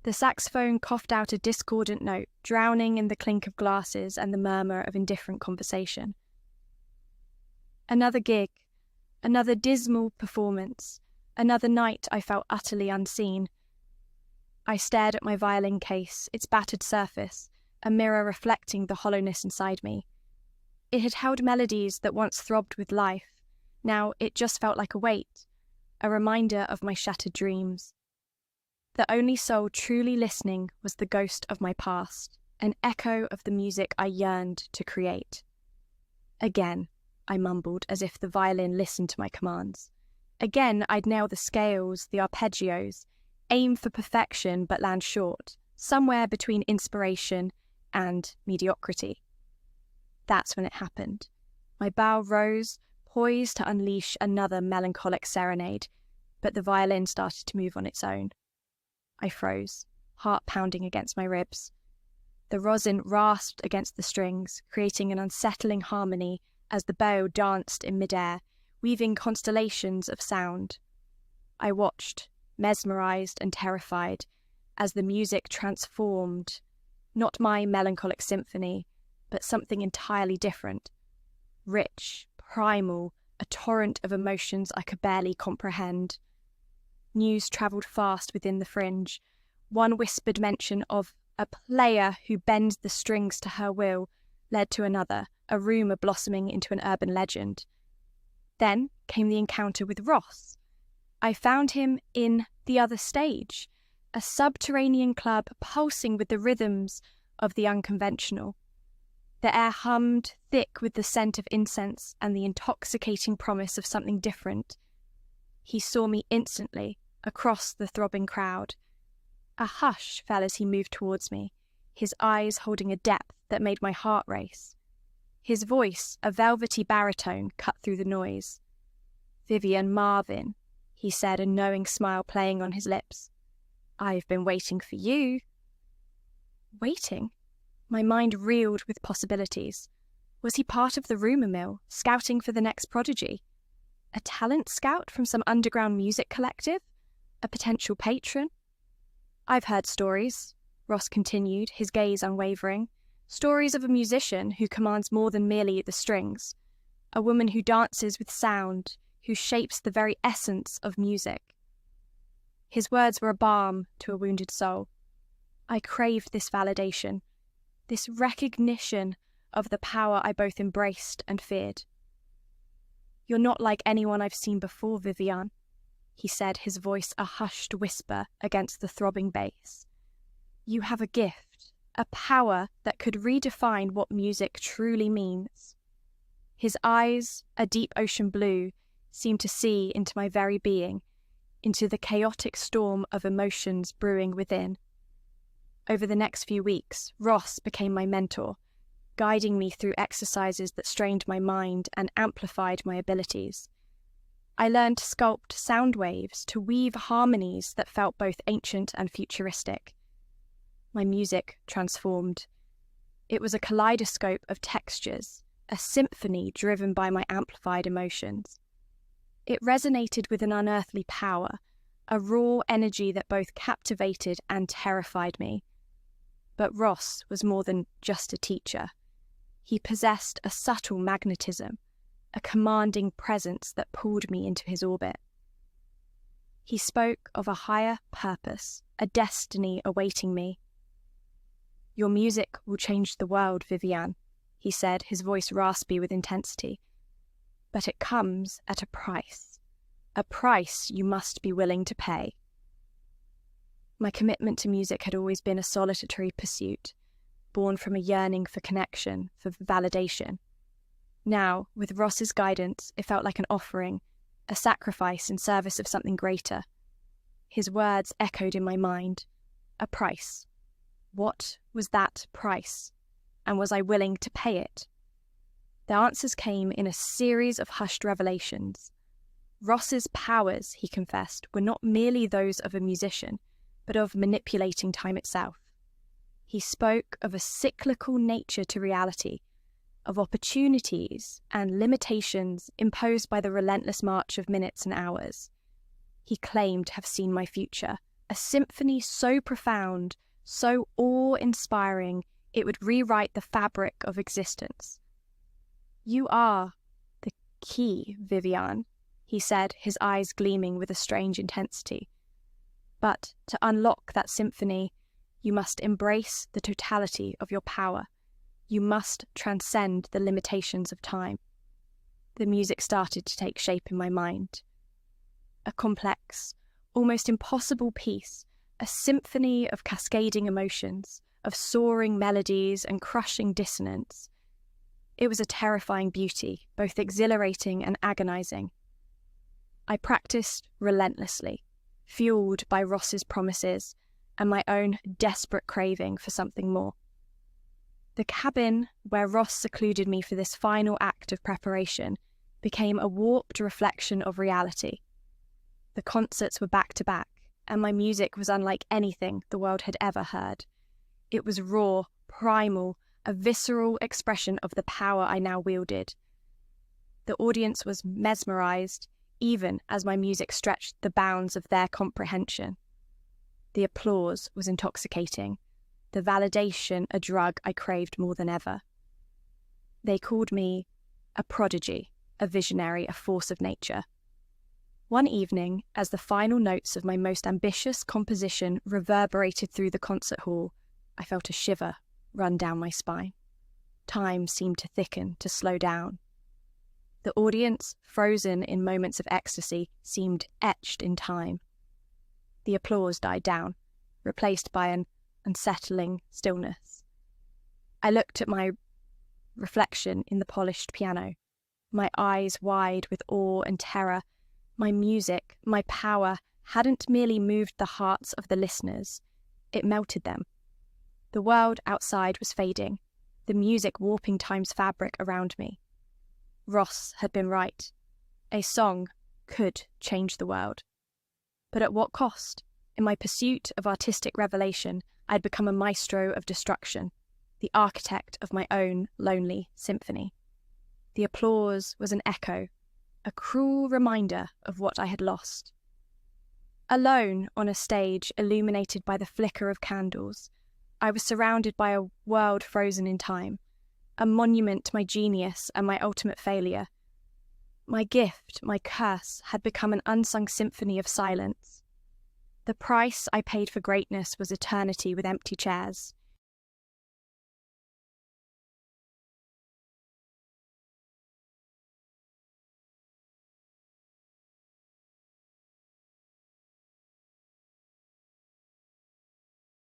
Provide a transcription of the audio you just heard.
The saxophone coughed out a discordant note, drowning in the clink of glasses and the murmur of indifferent conversation. Another gig, another dismal performance, another night I felt utterly unseen. I stared at my violin case, its battered surface, a mirror reflecting the hollowness inside me. It had held melodies that once throbbed with life. Now it just felt like a weight, a reminder of my shattered dreams. The only soul truly listening was the ghost of my past, an echo of the music I yearned to create. Again, I mumbled as if the violin listened to my commands. Again, I'd nail the scales, the arpeggios, aim for perfection but land short, somewhere between inspiration and mediocrity. That's when it happened. My bow rose, poised to unleash another melancholic serenade, but the violin started to move on its own. I froze, heart pounding against my ribs. The rosin rasped against the strings, creating an unsettling harmony as the bow danced in midair, weaving constellations of sound. I watched, mesmerized and terrified, as the music transformed, not my melancholic symphony, but something entirely different. Rich, primal, a torrent of emotions I could barely comprehend. News travelled fast within the fringe. One whispered mention of a player who bends the strings to her will led to another, a rumour blossoming into an urban legend. Then came the encounter with Ross. I found him in The Other Stage, a subterranean club pulsing with the rhythms of the unconventional. The air hummed, thick with the scent of incense and the intoxicating promise of something different. He saw me instantly, across the throbbing crowd. A hush fell as he moved towards me, his eyes holding a depth that made my heart race. His voice, a velvety baritone, cut through the noise. "Vivianne Marvin," he said, a knowing smile playing on his lips. "I've been waiting for you." Waiting? My mind reeled with possibilities. Was he part of the rumour mill, scouting for the next prodigy? A talent scout from some underground music collective? A potential patron? "I've heard stories," Ross continued, his gaze unwavering. "Stories of a musician who commands more than merely the strings. A woman who dances with sound, who shapes the very essence of music." His words were a balm to a wounded soul. I craved this validation, this recognition of the power I both embraced and feared. "You're not like anyone I've seen before, Vivianne," he said, his voice a hushed whisper against the throbbing bass. "You have a gift, a power that could redefine what music truly means." His eyes, a deep ocean blue, seemed to see into my very being, into the chaotic storm of emotions brewing within. Over the next few weeks, Ross became my mentor, guiding me through exercises that strained my mind and amplified my abilities. I learned to sculpt sound waves, to weave harmonies that felt both ancient and futuristic. My music transformed. It was a kaleidoscope of textures, a symphony driven by my amplified emotions. It resonated with an unearthly power, a raw energy that both captivated and terrified me. But Ross was more than just a teacher. He possessed a subtle magnetism, a commanding presence that pulled me into his orbit. He spoke of a higher purpose, a destiny awaiting me. "Your music will change the world, Vivianne," he said, his voice raspy with intensity. "But it comes at a price you must be willing to pay." My commitment to music had always been a solitary pursuit, born from a yearning for connection, for validation. Now, with Ross's guidance, it felt like an offering, a sacrifice in service of something greater. His words echoed in my mind. A price. What was that price? And was I willing to pay it? The answers came in a series of hushed revelations. Ross's powers, he confessed, were not merely those of a musician, but of manipulating time itself. He spoke of a cyclical nature to reality, of opportunities and limitations imposed by the relentless march of minutes and hours. He claimed to have seen my future, a symphony so profound, so awe-inspiring, it would rewrite the fabric of existence. "You are the key, Vivianne," he said, his eyes gleaming with a strange intensity. "But to unlock that symphony, you must embrace the totality of your power. You must transcend the limitations of time." The music started to take shape in my mind. A complex, almost impossible piece, a symphony of cascading emotions, of soaring melodies and crushing dissonance. It was a terrifying beauty, both exhilarating and agonizing. I practiced relentlessly, fueled by Ross's promises and my own desperate craving for something more. The cabin where Ross secluded me for this final act of preparation became a warped reflection of reality. The concerts were back-to-back, and my music was unlike anything the world had ever heard. It was raw, primal, a visceral expression of the power I now wielded. The audience was mesmerized, even as my music stretched the bounds of their comprehension. The applause was intoxicating, the validation a drug I craved more than ever. They called me a prodigy, a visionary, a force of nature. One evening, as the final notes of my most ambitious composition reverberated through the concert hall, I felt a shiver run down my spine. Time seemed to thicken, to slow down. The audience, frozen in moments of ecstasy, seemed etched in time. The applause died down, replaced by an unsettling stillness. I looked at my reflection in the polished piano, my eyes wide with awe and terror. My music, my power, hadn't merely moved the hearts of the listeners, it melted them. The world outside was fading, the music warping time's fabric around me. Ross had been right. A song could change the world. But at what cost? In my pursuit of artistic revelation, I'd become a maestro of destruction, the architect of my own lonely symphony. The applause was an echo, a cruel reminder of what I had lost. Alone on a stage illuminated by the flicker of candles, I was surrounded by a world frozen in time, a monument to my genius and my ultimate failure. My gift, my curse, had become an unsung symphony of silence. The price I paid for greatness was eternity with empty chairs.